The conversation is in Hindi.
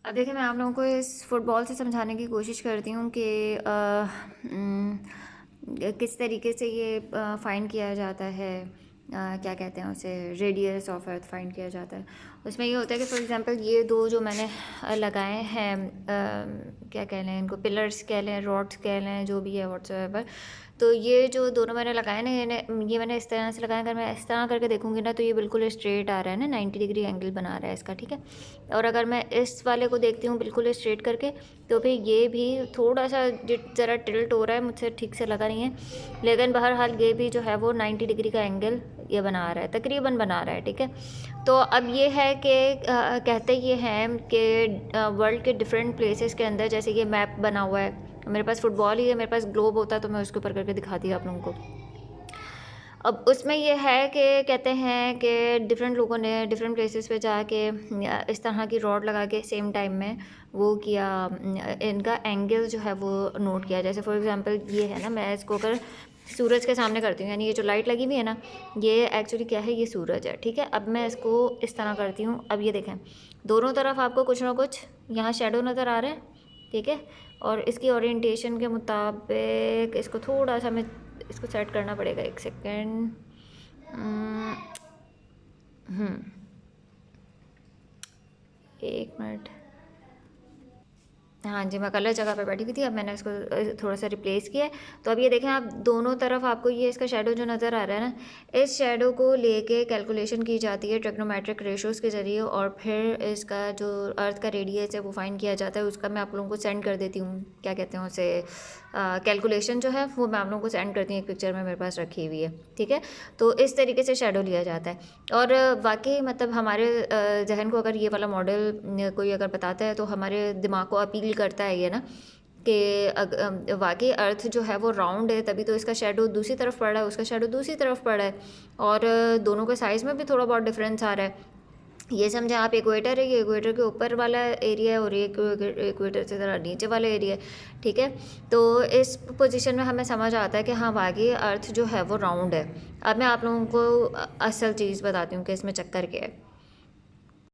अब देखिए, मैं आप लोगों को इस फुटबॉल से समझाने की कोशिश करती हूँ कि किस तरीके से ये फाइंड किया जाता है। क्या कहते हैं उसे, रेडियस ऑफ अर्थ फाइंड किया जाता है। उसमें ये होता है कि फॉर एग्जांपल ये दो जो मैंने लगाए हैं, क्या कह लें इनको, पिलर्स कह लें, रॉड्स कह लें, जो भी है व्हाट्सएवर। तो ये जो दोनों मैंने लगाए ना, ये मैंने इस तरह से लगाया। अगर मैं इस तरह करके देखूँगी ना, तो ये बिल्कुल स्ट्रेट आ रहा है ना, 90 डिग्री एंगल बना रहा है इसका, ठीक है। और अगर मैं इस वाले को देखती हूँ बिल्कुल स्ट्रेट करके, तो फिर ये भी थोड़ा सा ज़रा टिल्ट हो रहा है, मुझसे ठीक से लगा नहीं है, लेकिन बहरहाल ये भी जो है वो 90 डिग्री का एंगल ये बना रहा है, तकरीबन बना रहा है, ठीक है। तो अब ये है कि कहते ये हैं कि वर्ल्ड के डिफरेंट प्लेसेस के अंदर, जैसे ये मैप बना हुआ है, मेरे पास फुटबॉल ही है, मेरे पास ग्लोब होता तो मैं उसके ऊपर करके दिखाती आप लोगों को। अब उसमें ये है कि कहते हैं कि डिफरेंट लोगों ने डिफरेंट प्लेसेस पे जाके इस तरह की रॉड लगा के सेम टाइम में वो किया, इनका एंगल जो है वो नोट किया। जैसे फॉर एग्जांपल ये है ना, मैं इसको अगर सूरज के सामने करती हूँ, यानी ये जो लाइट लगी हुई है ना, ये एक्चुअली क्या है, ये सूरज है, ठीक है। अब मैं इसको इस तरह करती हूँ। अब ये देखें, दोनों तरफ आपको कुछ ना कुछ यहाँ शेडो नज़र आ रहे हैं, ठीक है। और इसकी ओरिएंटेशन के मुताबिक इसको थोड़ा सा मैं इसको सेट करना पड़ेगा, एक सेकेंड। एक मिनट। हाँ जी, मैं कलर जगह पे बैठी हुई थी, अब मैंने इसको थोड़ा सा रिप्लेस किया है। तो अब ये देखें आप, दोनों तरफ आपको ये इसका शेडो जो नज़र आ रहा है ना, इस शेडो को लेके कैलकुलेशन की जाती है ट्रिग्नोमेट्रिक रेशोज़ के ज़रिए, और फिर इसका जो अर्थ का रेडियस है वो फाइंड किया जाता है। उसका मैं आप लोगों को सेंड कर देती हूँ, क्या कहते हैं उसे, कैलकुलेशन जो है वो मैं आप लोगों को सेंड करती हूँ, एक पिक्चर में मेरे पास रखी हुई है, ठीक है। तो इस तरीके से शेडो लिया जाता है। और वाकई मतलब हमारे जहन को अगर ये वाला मॉडल कोई अगर बताता है, तो हमारे दिमाग को अपील करता है ये ना, कि वाकई अर्थ जो है वो राउंड है, तभी तो इसका शेडो दूसरी तरफ पड़ रहा है, उसका शेडो दूसरी तरफ पड़ रहा है, और दोनों के साइज़ में भी थोड़ा बहुत डिफरेंस आ रहा है। ये समझे आप, इक्वेटर है, ये इक्वेटर के ऊपर वाला एरिया है, और ये इक्वेटर से ज़रा नीचे वाला एरिया है, ठीक है। तो इस पोजीशन में हमें समझ आता है कि हाँ वाकई अर्थ जो है वो राउंड है। अब मैं आप लोगों को असल चीज़ बताती हूँ कि इसमें चक्कर क्या है।